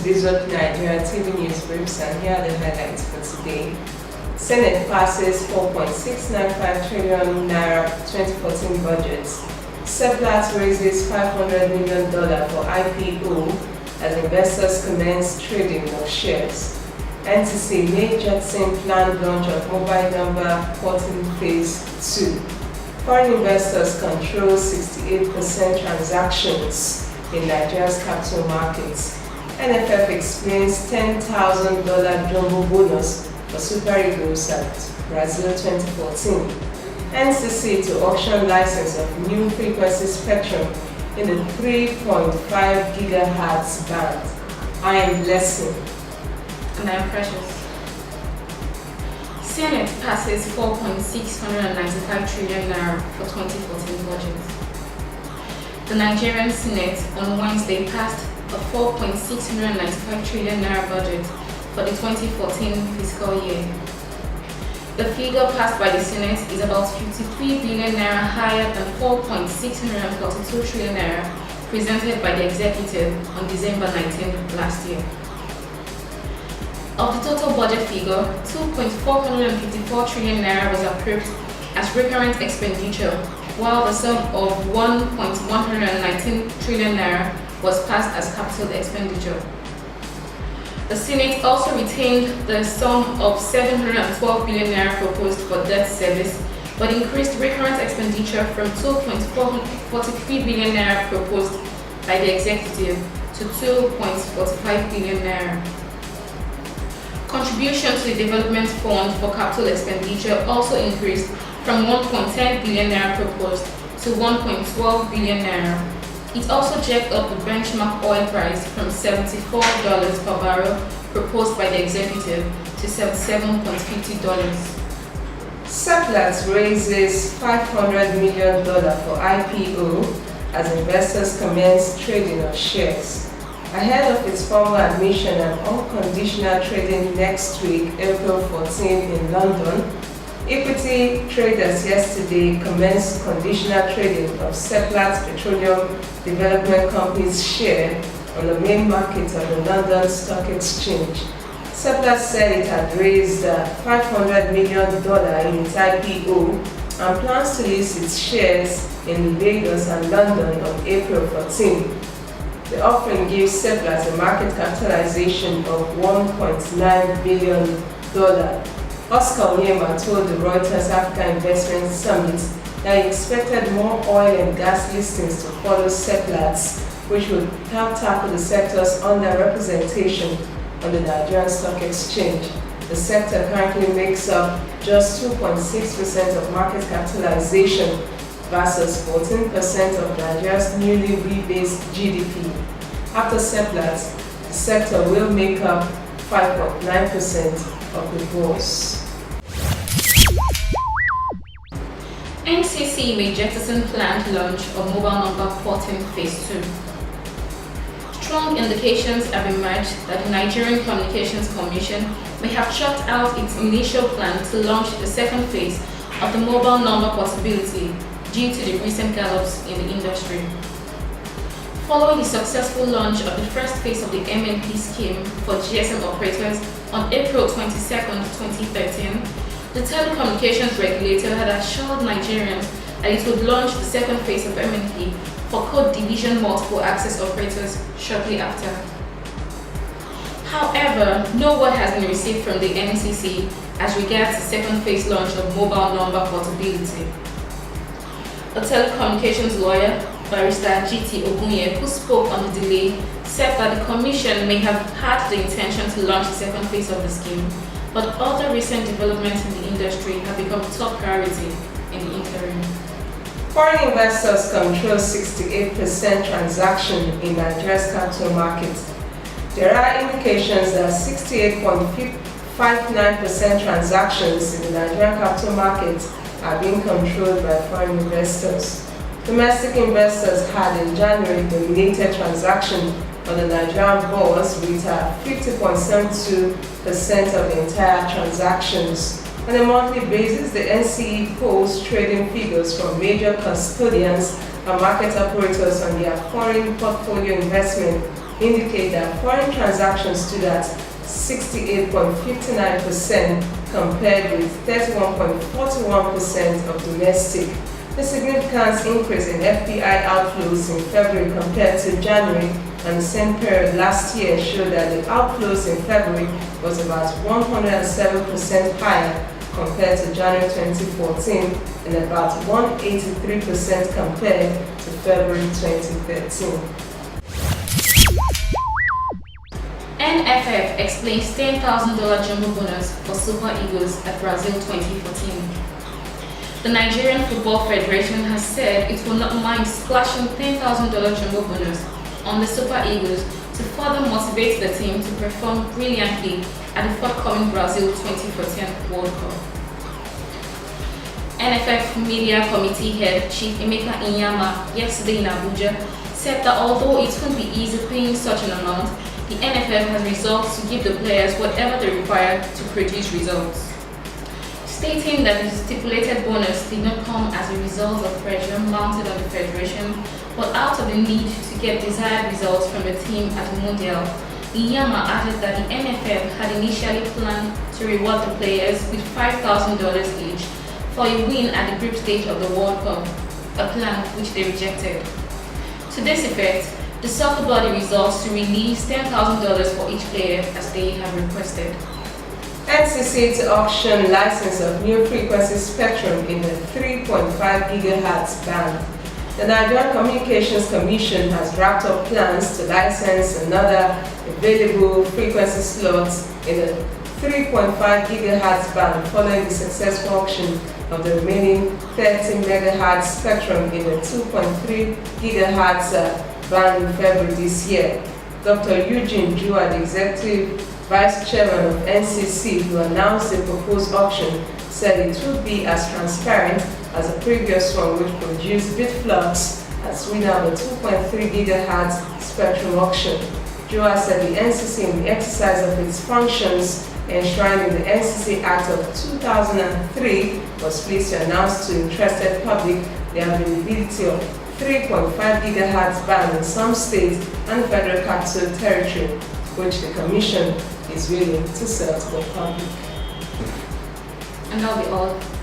Bizot Nigeria TV News Briefs, and here are the highlights for today. Senate passes 4.695 trillion naira 2014 budget. Seplat raises $500 million for IPO as investors commence trading of shares. NTC May jettison planned launch of mobile number porting phase 2. Foreign investors control 68% transactions in Nigeria's capital markets. NFF explains $10,000 jumbo bonus for Super Eagles at Brazil 2014. NCC to auction license of new frequency spectrum in the 3.5 GHz band. I am Blessing. And I am Precious. Senate passes 4.695 trillion naira for 2014 budget. The Nigerian Senate on Wednesday passed a 4.695 trillion naira budget for the 2014 fiscal year. The figure passed by the Senate is about 53 billion naira higher than 4.642 trillion naira presented by the executive on December 19 last year. Of the total budget figure, 2.454 trillion naira was approved as recurrent expenditure, while the sum of 1.119 trillion naira was passed as capital expenditure. The Senate also retained the sum of 712 billion naira proposed for debt service, but increased recurrent expenditure from 2.443 billion naira proposed by the executive to 2.45 billion naira. Contribution to the Development Fund for capital expenditure also increased from 1.10 billion naira proposed to 1.12 billion naira. It also jacked up the benchmark oil price from $74 per barrel proposed by the executive to $77.50. Seplat raises $500 million for IPO as investors commence trading of shares. Ahead of its formal admission and unconditional trading next week, April 14 in London, equity traders yesterday commenced conditional trading of Seplat Petroleum Development Company's share on the main market of the London Stock Exchange. Seplat said it had raised $500 million in its IPO and plans to list its shares in Lagos and London on April 14. The offering gives Seplat a market capitalization of $1.9 billion. Oscar Onyema told the Reuters Africa Investment Summit that he expected more oil and gas listings to follow Seplat's, which would help tackle the sector's underrepresentation on the Nigerian Stock Exchange. The sector currently makes up just 2.6% of market capitalization versus 14% of Nigeria's newly rebased GDP. After Seplat, the sector will make up 5.9% of the gross. NCC may jettison planned launch of mobile number porting phase 2. Strong indications have emerged that the Nigerian Communications Commission may have shut out its initial plan to launch the second phase of the mobile number portability due to the recent gallops in the industry. Following the successful launch of the first phase of the MNP scheme for GSM operators on April 22, 2013, the telecommunications regulator had assured Nigerians that it would launch the second phase of MNP for code division multiple access operators shortly after. However, no word has been received from the NCC as regards the second phase launch of mobile number portability. A telecommunications lawyer, Barrister G.T. Ogunye, who spoke on the delay, said that the Commission may have had the intention to launch the second phase of the scheme, but other recent developments in the industry have become top priority in the interim. Foreign investors control 68% transaction in Nigeria's capital market. There are indications that 68.59% transactions in the Nigerian capital market are being controlled by foreign investors. Domestic investors had in January dominated transaction on the Nigerian bourse with 50.72% of the entire transactions. On a monthly basis, the NCE pulls trading figures from major custodians and market operators on their foreign portfolio investment indicate that foreign transactions stood at 68.59% compared with 31.41% of domestic. The significant increase in FDI outflows in February compared to January and the same period last year showed that the outflows in February was about 107% higher compared to January 2014 and about 183% compared to February 2013. NFF explains $10,000 jumbo bonus for Super Eagles at Brazil 2014. The Nigerian Football Federation has said it will not mind splashing $10,000 jumbo bonus on the Super Eagles to further motivate the team to perform brilliantly at the forthcoming Brazil 2014 World Cup. NFF Media Committee Head Chief Emeka Inyama yesterday in Abuja said that although it won't be easy paying such an amount, the NFF has resolved to give the players whatever they require to produce results. Stating that the stipulated bonus did not come as a result of pressure mounted on the Federation, but out of the need to get desired results from the team at the Mundial, Inyama added that the NFF had initially planned to reward the players with $5,000 each for a win at the group stage of the World Cup, a plan which they rejected. To this effect, the soccer body resolves to release $10,000 for each player as they have requested. NCC to auction license of new frequency spectrum in the 3.5 GHz band. The Nigerian Communications Commission has wrapped up plans to license another available frequency slots in the 3.5 GHz band following the successful auction of the remaining 30 MHz spectrum in the 2.3 GHz band in February this year. Dr. Eugene Jua, the Executive Vice Chairman of NCC, who announced the proposed auction, said it would be as transparent as the previous one, which produced Bitflux as winner of the 2.3 GHz spectrum auction. Jua said the NCC, in the exercise of its functions enshrined in the NCC Act of 2003, was pleased to announce to the interested public the availability of 3.5 GHz band in some states and the Federal Capital Territory, which the Commission is willing to sell to the public. And that'll be all.